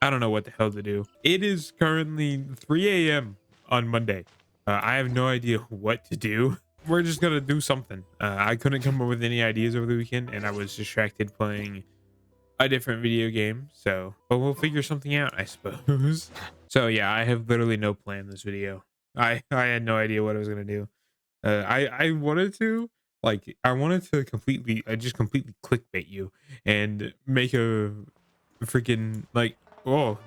I don't know what the hell to do. It is currently 3 a.m. on Monday. I have no idea what to do. We're just gonna do something. I couldn't come up with any ideas over the weekend, and I was distracted playing a different video game. So, but we'll figure something out, I suppose. So yeah, I have literally no plan this video. I had no idea what I was gonna do. I wanted to I wanted to completely I just completely clickbait you and make a freaking like oh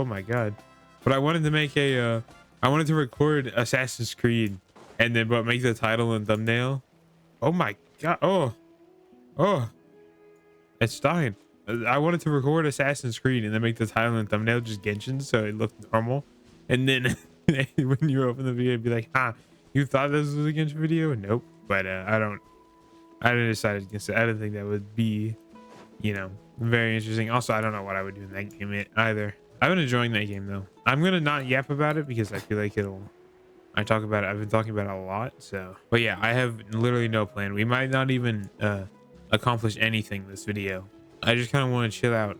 my god. But I wanted to make a I wanted to record Assassin's Creed and then but make the title and thumbnail. Oh my god. Oh, it's dying. I wanted to record Assassin's Creed and then make the title and thumbnail just Genshin so it looked normal. And then when you open the video, it'd be like, you thought this was a Genshin video? Nope. But I didn't decide against it. I didn't think that would be, very interesting. Also, I don't know what I would do in that game either. I've been enjoying that game though. I'm gonna not yap about it because I feel like I talk about it. I've been talking about it a lot. So, but yeah, I have literally no plan. We might not even accomplish anything this video. I just kind of want to chill out.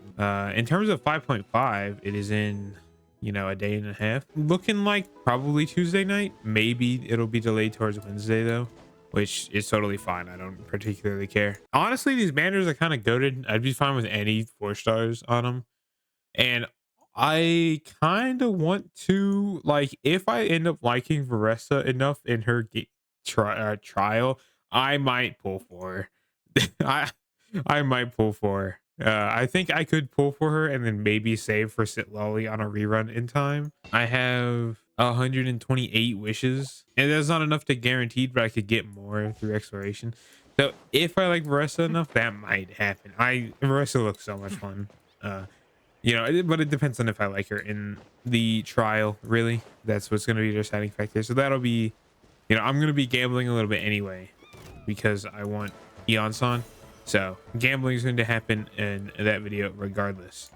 In terms of 5.5, it is in, a day and a half. Looking like probably Tuesday night. Maybe it'll be delayed towards Wednesday though, which is totally fine. I don't particularly care. Honestly, these banners are kind of goated. I'd be fine with any 4 stars on them. And I kind of want to, like, if I end up liking Varessa enough in her trial, I might pull for her. I might pull for her. I think I could pull for her and then maybe save for Sit Lolly on a rerun in time. I have 128 wishes, and that's not enough to guaranteed, but I could get more through exploration. So if I like Varessa enough, that might happen. Varessa looks so much fun. But it depends on if I like her in the trial. Really, that's what's going to be the deciding factor. So that'll be, I'm going to be gambling a little bit anyway because I want Eon-san. So gambling is going to happen in that video regardless,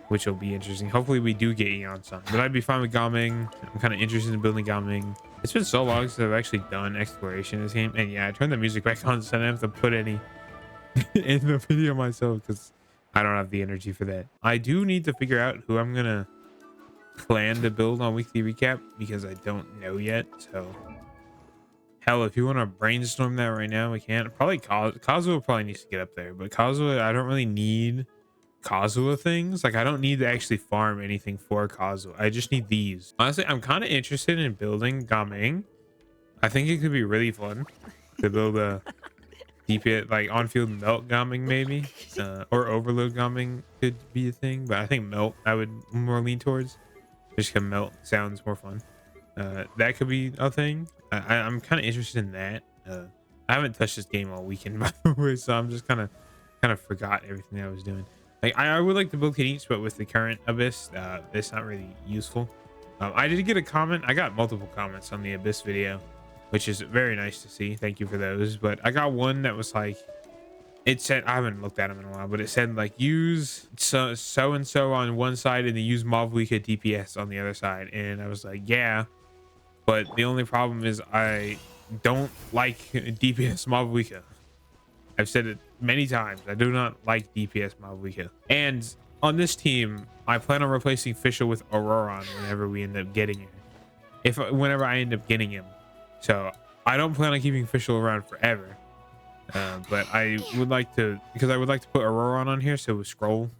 which will be interesting. Hopefully we do get Eon-san, but I'd be fine with Gaming. I'm kind of interested in building Gaming. It's been so long since I've actually done exploration in this game. And yeah, I turned the music back on so I don't have to put any in the video myself because I don't have the energy for that. I do need to figure out who I'm gonna plan to build on weekly recap because I don't know yet. So hell, if you want to brainstorm that right now, we can. Probably Kazuha probably needs to get up there, but Kazuha, I don't really need Kazuha things. Like, I don't need to actually farm anything for Kazuha. I just need these. Honestly, I'm kind of interested in building Gaming. I think it could be really fun to build a DPS, like on-field melt Gaming maybe, or overload Gaming could be a thing, but I think melt I would more lean towards, just because melt sounds more fun. That could be a thing. I'm kind of interested in that. I haven't touched this game all weekend by the way, so I'm just kind of forgot everything I was doing. Like I would like to build Kanichi, but with the current Abyss, it's not really useful. I did get a comment. I got multiple comments on the Abyss video, which is very nice to see. Thank you for those. But I got one that was like, it said, I haven't looked at them in a while, but it said like use so and so on one side and then use Mavlika DPS on the other side. And I was like, yeah, but the only problem is I don't like DPS Mavlika. I've said it many times. I do not like DPS Mavlika. And on this team, I plan on replacing Fischl with Auroron whenever we end up getting him. Whenever I end up getting him. So I don't plan on keeping Fischl around forever. But I would like to, because I would like to put Auroron on here so Scroll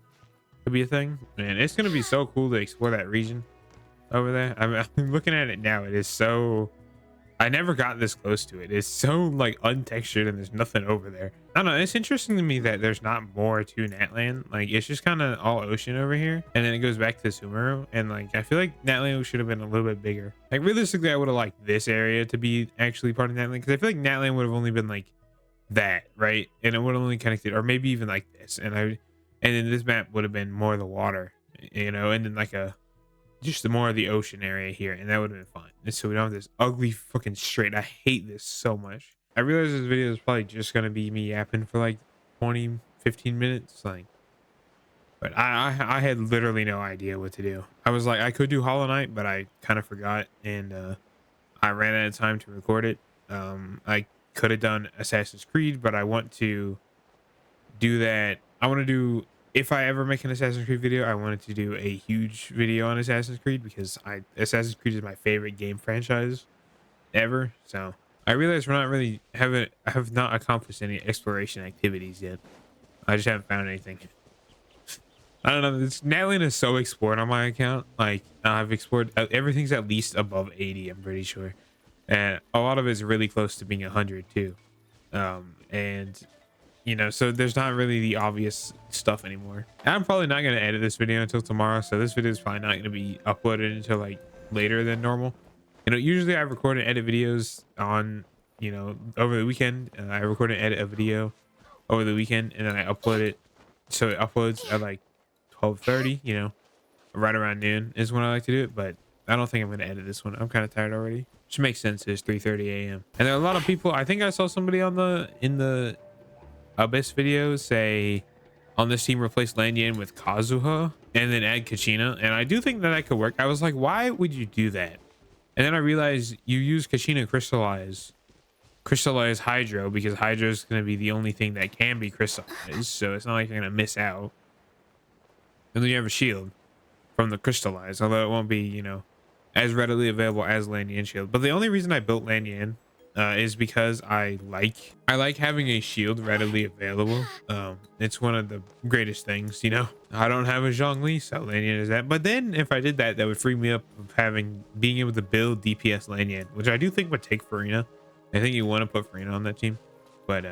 could be a thing. And it's going to be so cool to explore that region over there. I'm looking at it now. It is so, I never got this close to it. It's so like untextured and there's nothing over there. I don't know. It's interesting to me that there's not more to Natland. Like it's just kind of all ocean over here. And then it goes back to Sumeru. And like, I feel like Natland should have been a little bit bigger. Like realistically, I would have liked this area to be actually part of Natland. Cause I feel like Natland would have only been like that, right? And it would have only connected, or maybe even like this. And then this map would have been more of the water, and then like just more of the ocean area here, and that would have been fine. And so we don't have this ugly fucking straight. I hate this so much. I realize this video is probably just gonna be me yapping for like 20-15 minutes, like, but I had literally no idea what to do. I was like, I could do Hollow Knight, but I kind of forgot, and I ran out of time to record it. I could have done Assassin's Creed, but I want to do that. I want to do if I ever make an Assassin's Creed video, I wanted to do a huge video on Assassin's Creed because Assassin's Creed is my favorite game franchise ever. So I realize we're not really have not accomplished any exploration activities yet. I just haven't found anything. I don't know. This Natalie is so explored on my account. Like I've explored everything's at least above 80. I'm pretty sure, and a lot of it's really close to being 100 too. And you know, so there's not really the obvious stuff anymore. I'm probably not going to edit this video until tomorrow, so this video is probably not going to be uploaded until like later than normal. You know, usually I record and edit videos on, you know, over the weekend. I record and edit a video over the weekend, and then I upload it. So it uploads at like 12:30, you know, right around noon is when I like to do it. But I don't think I'm going to edit this one. I'm kind of tired already, which makes sense. It's 3:30 a.m. And there are a lot of people. I think I saw somebody on in the Abyss video say on this team replace Lanyan with Kazuha and then add Kachina, and I do think that that could work. I was like, why would you do that? And then I realized you use Kachina crystallize Hydro, because Hydro is going to be the only thing that can be crystallized, so it's not like you're going to miss out. And then you have a shield from the crystallize, although it won't be, you know, as readily available as Lanyan shield. But the only reason I built Lanyan is because I like having a shield readily available. It's one of the greatest things, you know. I don't have a Zhongli, so Lanyan is that. But then if I did that, that would free me up of being able to build DPS Lanyan, which I do think would take Farina. I think you want to put Farina on that team, but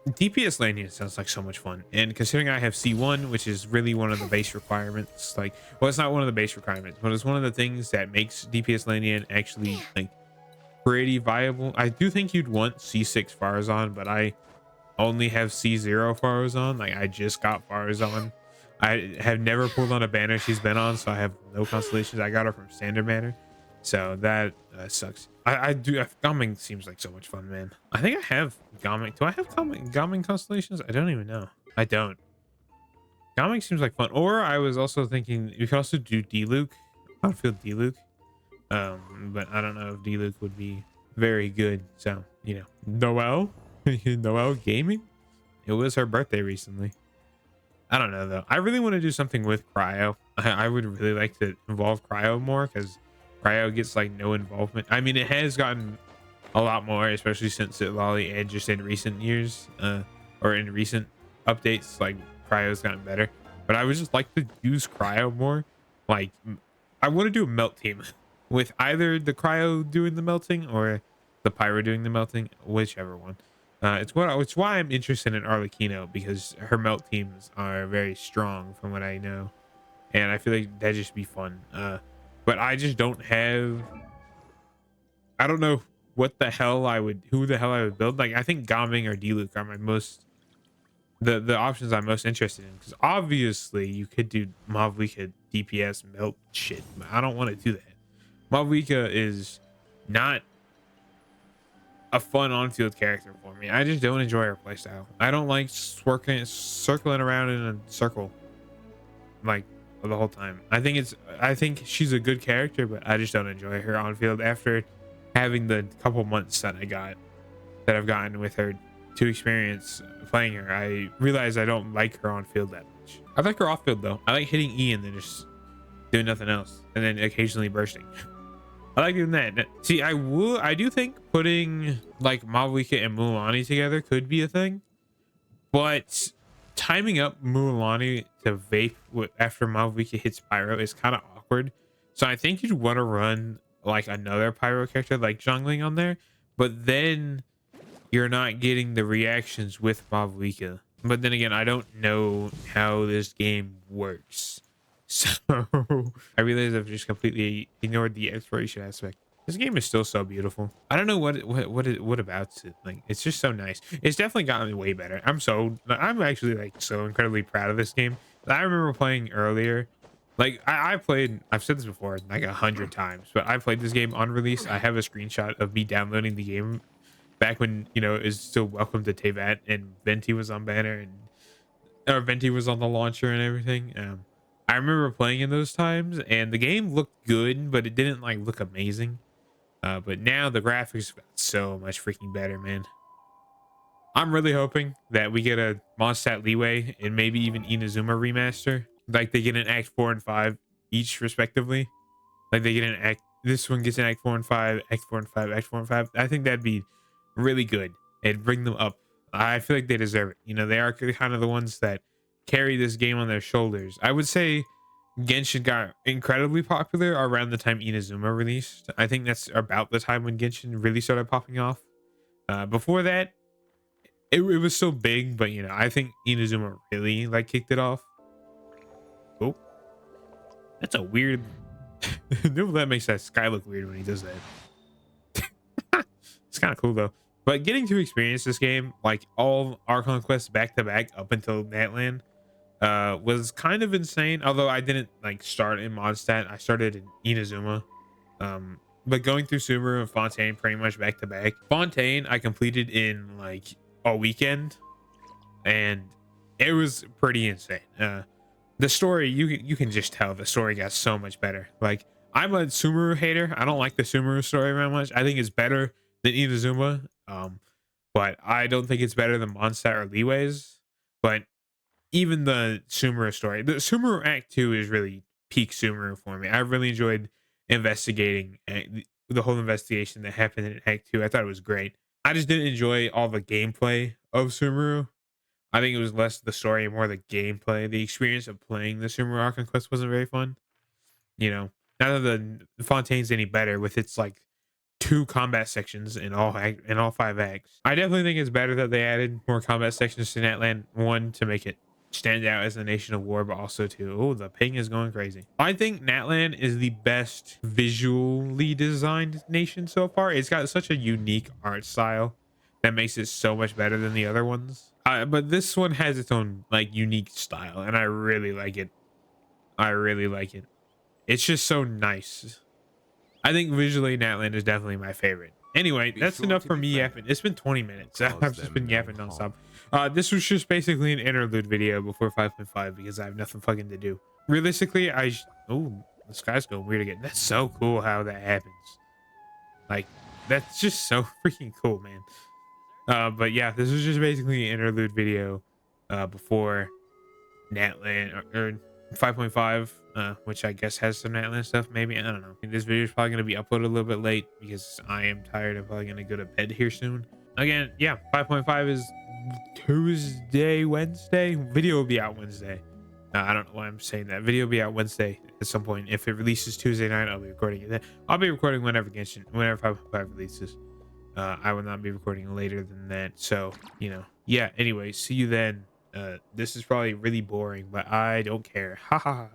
DPS Lanyan sounds like so much fun. And considering I have C1, which is really one of the base requirements, like, well, it's not one of the base requirements, but it's one of the things that makes DPS Lanyan actually like pretty viable. I do think you'd want C6 Farazan, but I only have C0 Farazan. Like, I just got Farazan. I have never pulled on a banner she's been on, so I have no constellations. I got her from standard banner, so that sucks. I do. Gaming seems like so much fun, man. I think I have Gaming. Do I have Gaming constellations? I don't even know. I don't. Gaming seems like fun. Or I was also thinking you could also do D-Luke. Outfield D-Luke. But I don't know if D-Luke would be very good. So, you know, Noelle, Noelle Gaming. It was her birthday recently. I don't know though. I really want to do something with Cryo. I would really like to involve Cryo more, because Cryo gets like no involvement. I mean, it has gotten a lot more, especially since it lolly and just in recent years, or in recent updates, like Cryo's gotten better. But I would just like to use Cryo more. Like, I want to do a melt team with either the Cryo doing the melting or the Pyro doing the melting, whichever one. It's why I'm interested in Arlecchino, because her melt teams are very strong from what I know, and I feel like that'd just be fun. But I just don't have. I don't know who the hell I would build. Like, I think Gaming or D-Luke are my most the options I'm most interested in, because obviously you could do Mavlika DPS melt shit, but I don't want to do that. Mavlika is not a fun on-field character for me. I just don't enjoy her playstyle. I don't like circling around in a circle like the whole time. I think she's a good character, but I just don't enjoy her on field. After having the couple months that I've gotten with her to experience playing her, I realize I don't like her on field that much. I like her off field though. I like hitting E and then just doing nothing else, and then occasionally bursting. I like doing that. See, I do think putting like Mavlika and Mulan together could be a thing, but timing up Mulan to vape after Mavlika hits Pyro is kind of awkward. So I think you'd want to run like another Pyro character like Zhongling on there, but then you're not getting the reactions with Mavlika. But then again, I don't know how this game works. So I realize I've just completely ignored the exploration aspect. This game is still so beautiful. I don't know what about it. Like, it's just so nice. It's definitely gotten way better. I'm actually like so incredibly proud of this game. I remember playing earlier. Like, I played, I've said this before like 100 times, but I played this game on release. I have a screenshot of me downloading the game back when, you know, it was still Welcome to Tevat and Venti was on banner, or Venti was on the launcher and everything. I remember playing in those times, and the game looked good, but it didn't like look amazing. But now the graphics got so much freaking better, man. I'm really hoping that we get a Mondstadt leeway and maybe even Inazuma remaster. Like they get an Act 4 and 5 each respectively. Like they get an Act, this one gets an Act 4 and 5, Act 4 and 5, Act 4 and 5. I think that'd be really good and bring them up. I feel like they deserve it. You know, they are kind of the ones that carry this game on their shoulders. I would say Genshin got incredibly popular around the time Inazuma released. I think that's about the time when Genshin really started popping off. Before that, it was so big, but you know, I think Inazuma really like kicked it off. Oh, that's a weird. That makes that sky look weird when he does that. It's kind of cool though. But getting to experience this game, like all Archon quests back to back up until Natlan, was kind of insane. Although I didn't like start in Mondstadt, I started in Inazuma. But going through Sumeru and Fontaine pretty much back to back. Fontaine I completed in like a weekend, and it was pretty insane. The story, you can just tell the story got so much better. Like I'm a Sumeru hater. I don't like the Sumeru story very much. I think it's better than Inazuma. But I don't think it's better than Mondstadt or Leeway's. But even the Sumeru story, the Sumeru Act 2 is really peak Sumeru for me. I really enjoyed investigating the whole investigation that happened in Act 2. I thought it was great. I just didn't enjoy all the gameplay of Sumeru. I think it was less the story and more the gameplay. The experience of playing the Sumeru Archon Quest wasn't very fun. You know, not that the Fontaine's any better with its like 2 combat sections in all 5 acts. I definitely think it's better that they added more combat sections to Natlan. One, to make it stand out as a nation of war, but also to, oh, the ping is going crazy. I think Natlan is the best visually designed nation so far. It's got such a unique art style that makes it so much better than the other ones. But this one has its own like unique style, and I really like it. I really like it. It's just so nice. I think visually Natlan is definitely my favorite. Anyway, that's enough for me yapping. It's been 20 minutes. I've just been yapping nonstop. This was just basically an interlude video before 5.5 because I have nothing fucking to do. Realistically, oh, the sky's going weird again. That's so cool how that happens. Like, that's just so freaking cool, man. But yeah, this was just basically an interlude video before Natlan or 5.5, which I guess has some Natlan stuff. Maybe, I don't know. This video is probably going to be uploaded a little bit late because I am tired. I'm probably going to go to bed here soon. Again, yeah, 5.5 is Tuesday, Wednesday. Video will be out Wednesday. I don't know why I'm saying that. Video will be out Wednesday at some point. If it releases Tuesday night, I'll be recording it then. I'll be recording whenever 5.5 releases. I will not be recording later than that. So, you know, yeah, anyway, see you then. This is probably really boring, but I don't care. Ha ha ha.